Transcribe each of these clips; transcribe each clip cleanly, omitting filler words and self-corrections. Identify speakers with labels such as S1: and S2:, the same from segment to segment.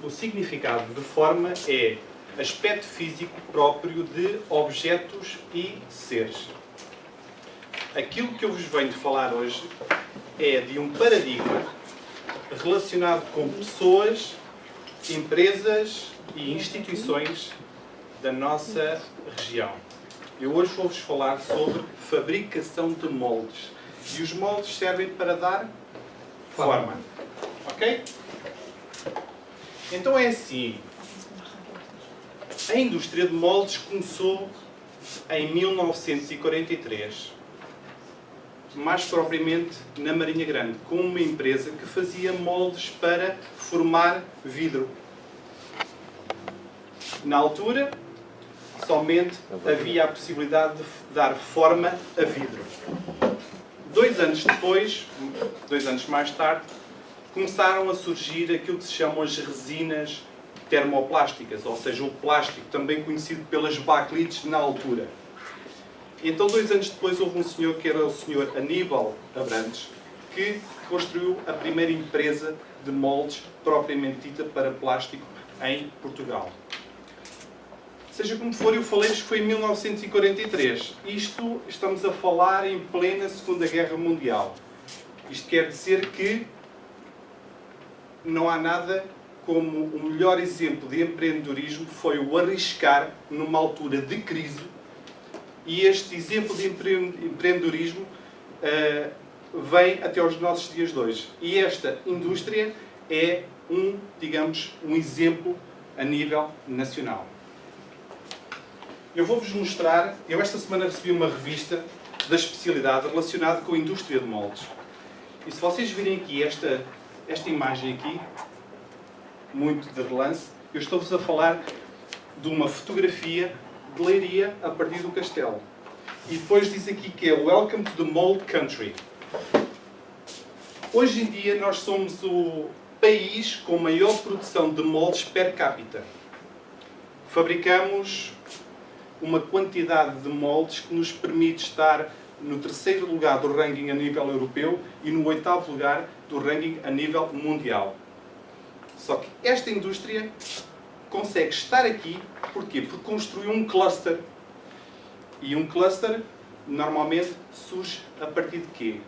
S1: o significado de forma é aspecto físico próprio de objetos e seres. Aquilo que eu vos venho falar hoje é de um paradigma relacionado com pessoas, empresas e instituições da nossa região. Eu hoje vou-vos falar sobre fabricação de moldes. E os moldes servem para dar forma. Ok? Então é assim. A indústria de moldes começou em 1943. Mais propriamente na Marinha Grande, com uma empresa que fazia moldes para formar vidro. Na altura, somente havia a possibilidade de dar forma a vidro. 2 anos depois, 2 anos mais tarde, começaram a surgir aquilo que se chamam as resinas termoplásticas, ou seja, o plástico, também conhecido pelas baquelites na altura. Então, 2 anos depois, houve um senhor que era o senhor Aníbal Abrantes, que construiu a primeira empresa de moldes propriamente dita para plástico em Portugal. Seja como for, eu falei-vos que foi em 1943. Isto, estamos a falar em plena Segunda Guerra Mundial. Isto quer dizer que não há nada como o melhor exemplo de empreendedorismo foi o arriscar numa altura de crise. E este exemplo de empreendedorismo vem até aos nossos dias de hoje. E esta indústria é digamos, um exemplo a nível nacional. Eu vou-vos mostrar, eu esta semana recebi uma revista da especialidade relacionada com a indústria de moldes. E se vocês virem aqui esta imagem aqui, muito de relance, eu estou-vos a falar de uma fotografia de Leiria a partir do castelo. E depois diz aqui que é Welcome to the Mold Country. Hoje em dia nós somos o país com maior produção de moldes per capita. Fabricamos uma quantidade de moldes que nos permite estar no 3º lugar do ranking a nível europeu e no 8º lugar do ranking a nível mundial. Só que esta indústria consegue estar aqui, porquê? Porque construiu um cluster. E um cluster, normalmente, surge a partir de quê?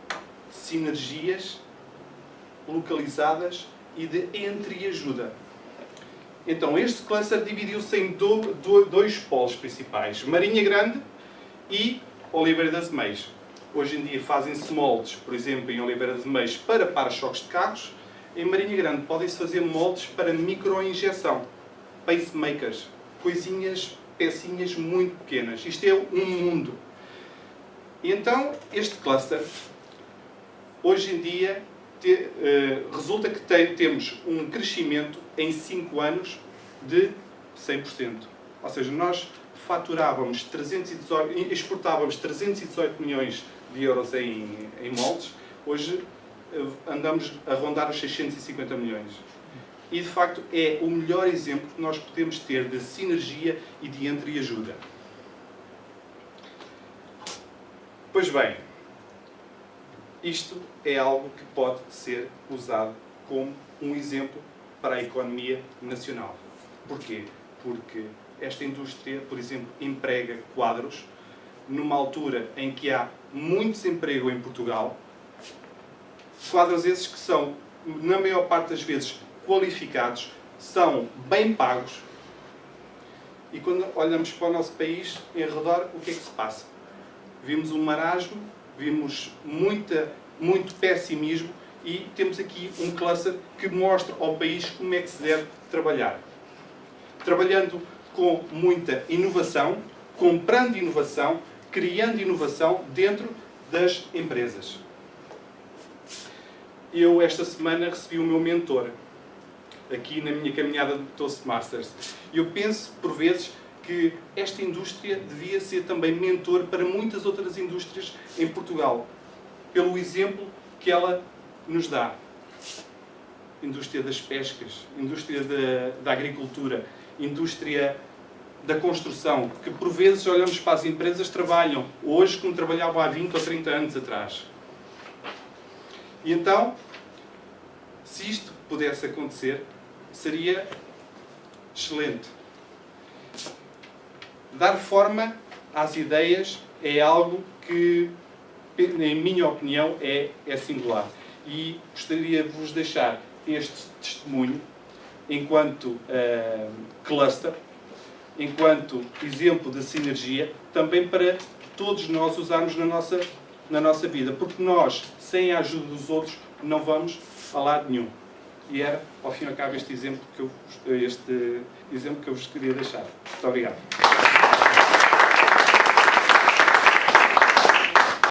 S1: Sinergias localizadas e de entreajuda. Então, este cluster dividiu-se em 2 polos principais. Marinha Grande e Oliveira das Meias. Hoje em dia fazem-se moldes, por exemplo, em Oliveira das Meias para para-choques de carros. Em Marinha Grande podem-se fazer moldes para microinjeção, pacemakers, coisinhas, pecinhas muito pequenas. Isto é um mundo. E então, este cluster, hoje em dia, resulta que temos um crescimento em 5 anos de 100%. Ou seja, nós faturávamos exportávamos 318 milhões de euros em moldes, hoje andamos a rondar os 650 milhões. E, de facto, é o melhor exemplo que nós podemos ter de sinergia e de entreajuda. Pois bem, isto é algo que pode ser usado como um exemplo para a economia nacional. Porquê? Porque esta indústria, por exemplo, emprega quadros numa altura em que há muito desemprego em Portugal. Quadros esses que são, na maior parte das vezes, qualificados, são bem pagos. E quando olhamos para o nosso país, em redor, o que é que se passa? Vimos um marasmo, vimos muito pessimismo e temos aqui um cluster que mostra ao país como é que se deve trabalhar. Trabalhando com muita inovação, comprando inovação, criando inovação dentro das empresas. Eu, esta semana, recebi o meu mentor, aqui na minha caminhada de Toastmasters. Eu penso, por vezes, que esta indústria devia ser também mentor para muitas outras indústrias em Portugal, pelo exemplo que ela nos dá. Indústria das pescas, indústria da agricultura, indústria da construção, que por vezes olhamos para as empresas que trabalham hoje como trabalhavam há 20 ou 30 anos atrás. E então, Se isto pudesse acontecer, seria excelente. Dar forma às ideias é algo que, em minha opinião, é singular. E gostaria de vos deixar este testemunho enquanto cluster, enquanto exemplo de sinergia, também para todos nós usarmos na nossa vida. Porque nós, sem a ajuda dos outros, não vamos a lado nenhum. E era, ao fim e ao cabo, este exemplo que eu vos queria deixar. Muito obrigado.